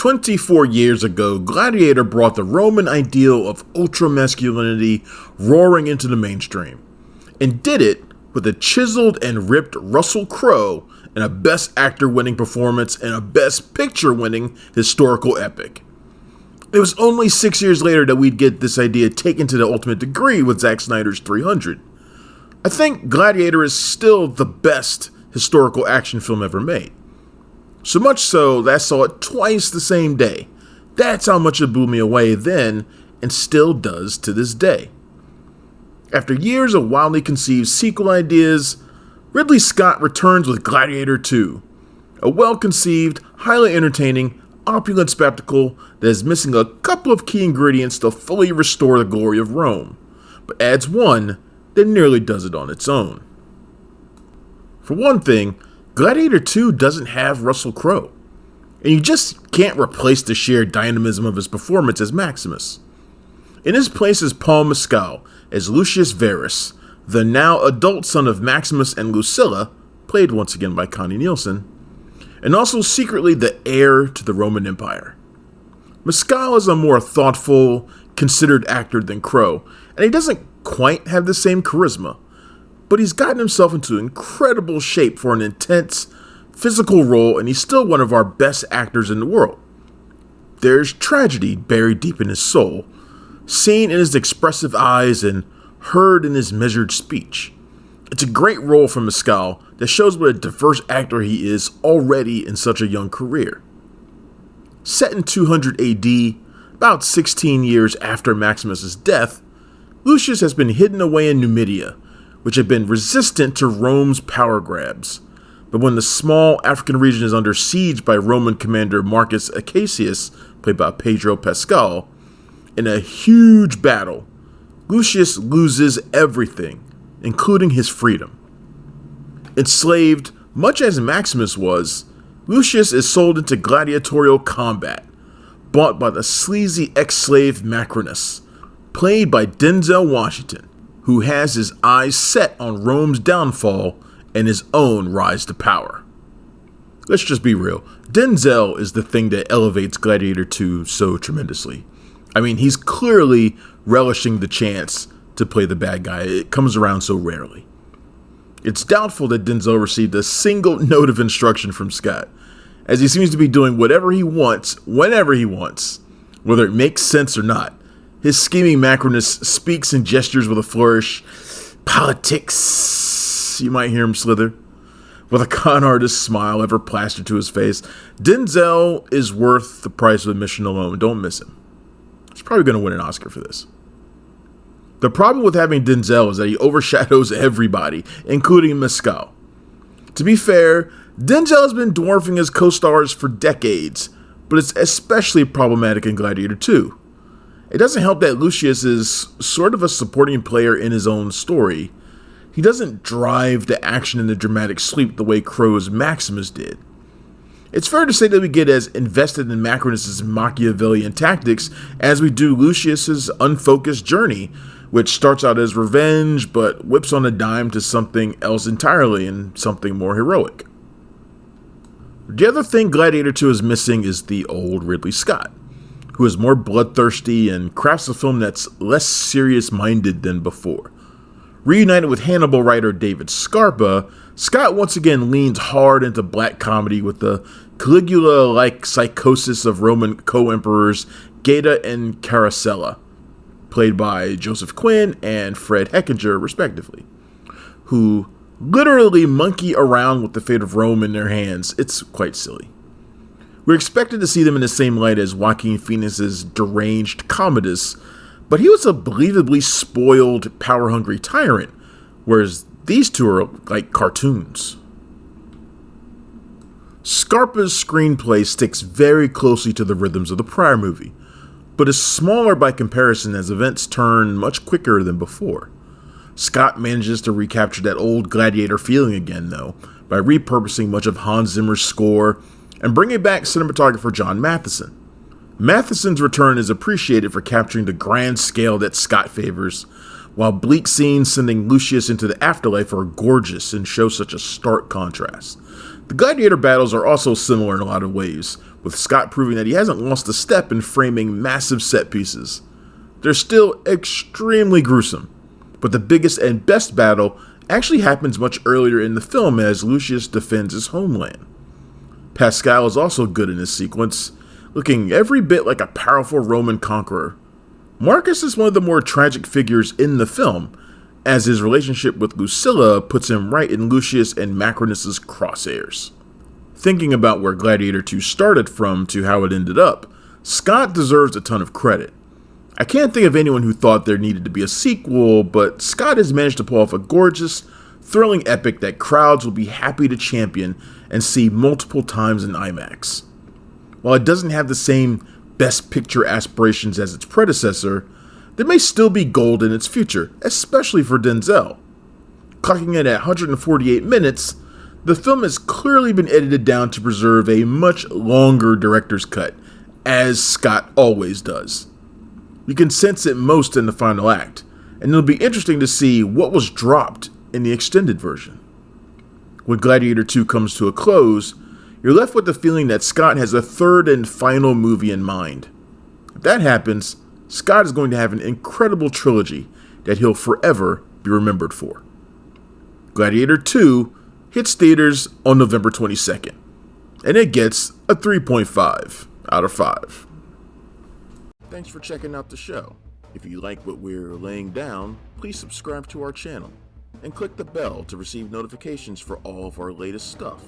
24 years ago, Gladiator brought the Roman ideal of ultra-masculinity roaring into the mainstream, and did it with a chiseled and ripped Russell Crowe in a Best Actor winning performance and a Best Picture winning historical epic. It was only 6 years later that we'd get this idea taken to the ultimate degree with Zack Snyder's 300. I think Gladiator is still the best historical action film ever made. So much so that I saw it twice the same day. That's how much it blew me away then, and still does to this day. After years of wildly conceived sequel ideas, Ridley Scott returns with Gladiator II, a well-conceived, highly entertaining, opulent spectacle that is missing a couple of key ingredients to fully restore the glory of Rome, but adds one that nearly does it on its own. For one thing, Gladiator II doesn't have Russell Crowe, and you just can't replace the sheer dynamism of his performance as Maximus. In his place is Paul Mescal as Lucius Verus, the now adult son of Maximus and Lucilla, played once again by Connie Nielsen, and also secretly the heir to the Roman Empire. Mescal is a more thoughtful, considered actor than Crowe, and he doesn't quite have the same charisma, but he's gotten himself into incredible shape for an intense, physical role, and he's still one of our best actors in the world. There's tragedy buried deep in his soul, seen in his expressive eyes and heard in his measured speech. It's a great role for Mescal that shows what a diverse actor he is already in such a young career. Set in 200 AD, about 16 years after Maximus' death, Lucius has been hidden away in Numidia, which had been resistant to Rome's power grabs. But when the small African region is under siege by Roman commander Marcus Acacius, played by Pedro Pascal, in a huge battle, Lucius loses everything, including his freedom. Enslaved, much as Maximus was, Lucius is sold into gladiatorial combat, bought by the sleazy ex-slave Maximus, played by Denzel Washington, who has his eyes set on Rome's downfall and his own rise to power. Let's just be real, Denzel is the thing that elevates Gladiator II so tremendously. I mean, he's clearly relishing the chance to play the bad guy. It comes around so rarely. It's doubtful that Denzel received a single note of instruction from Scott, as he seems to be doing whatever he wants, whenever he wants, whether it makes sense or not. His scheming Maximus speaks and gestures with a flourish. Politics, you might hear him slither, with a con artist smile ever plastered to his face. Denzel is worth the price of admission alone. Don't miss him. He's probably going to win an Oscar for this. The problem with having Denzel is that he overshadows everybody, including Mescal. To be fair, Denzel has been dwarfing his co-stars for decades, but it's especially problematic in Gladiator II. It doesn't help that Lucius is sort of a supporting player in his own story. He doesn't drive the action and the dramatic sweep the way Crowe's Maximus did. It's fair to say that we get as invested in Maximus' Machiavellian tactics as we do Lucius's unfocused journey, which starts out as revenge but whips on a dime to something else entirely and something more heroic. The other thing Gladiator II is missing is the old Ridley Scott, who is more bloodthirsty and crafts a film that's less serious-minded than before. Reunited with Hannibal writer David Scarpa, Scott once again leans hard into black comedy with the Caligula-like psychosis of Roman co-emperors Geta and Caracalla, played by Joseph Quinn and Fred Hechinger, respectively, who literally monkey around with the fate of Rome in their hands. It's quite silly. We're expected to see them in the same light as Joaquin Phoenix's deranged Commodus, but he was a believably spoiled, power-hungry tyrant, whereas these two are like cartoons. Scarpa's screenplay sticks very closely to the rhythms of the prior movie, but is smaller by comparison as events turn much quicker than before. Scott manages to recapture that old Gladiator feeling again, though, by repurposing much of Hans Zimmer's score and bringing back cinematographer John Matheson. Matheson's return is appreciated for capturing the grand scale that Scott favors, while bleak scenes sending Lucius into the afterlife are gorgeous and show such a stark contrast. The Gladiator battles are also similar in a lot of ways, with Scott proving that he hasn't lost a step in framing massive set pieces. They're still extremely gruesome, but the biggest and best battle actually happens much earlier in the film as Lucius defends his homeland. Pascal is also good in this sequence, looking every bit like a powerful Roman conqueror. Marcus is one of the more tragic figures in the film, as his relationship with Lucilla puts him right in Lucius and Maximus's crosshairs. Thinking about where Gladiator II started from to how it ended up, Scott deserves a ton of credit. I can't think of anyone who thought there needed to be a sequel, but Scott has managed to pull off a gorgeous, thrilling epic that crowds will be happy to champion and see multiple times in IMAX. While it doesn't have the same Best Picture aspirations as its predecessor, there may still be gold in its future, especially for Denzel. Clocking in at 148 minutes, the film has clearly been edited down to preserve a much longer director's cut, as Scott always does. You can sense it most in the final act, and it'll be interesting to see what was dropped in the extended version. When Gladiator II comes to a close, you're left with the feeling that Scott has a third and final movie in mind. If that happens, Scott is going to have an incredible trilogy that he'll forever be remembered for. Gladiator II hits theaters on November 22nd, and it gets a 3.5 out of 5. Thanks for checking out the show. If you like what we're laying down, please subscribe to our channel and click the bell to receive notifications for all of our latest stuff.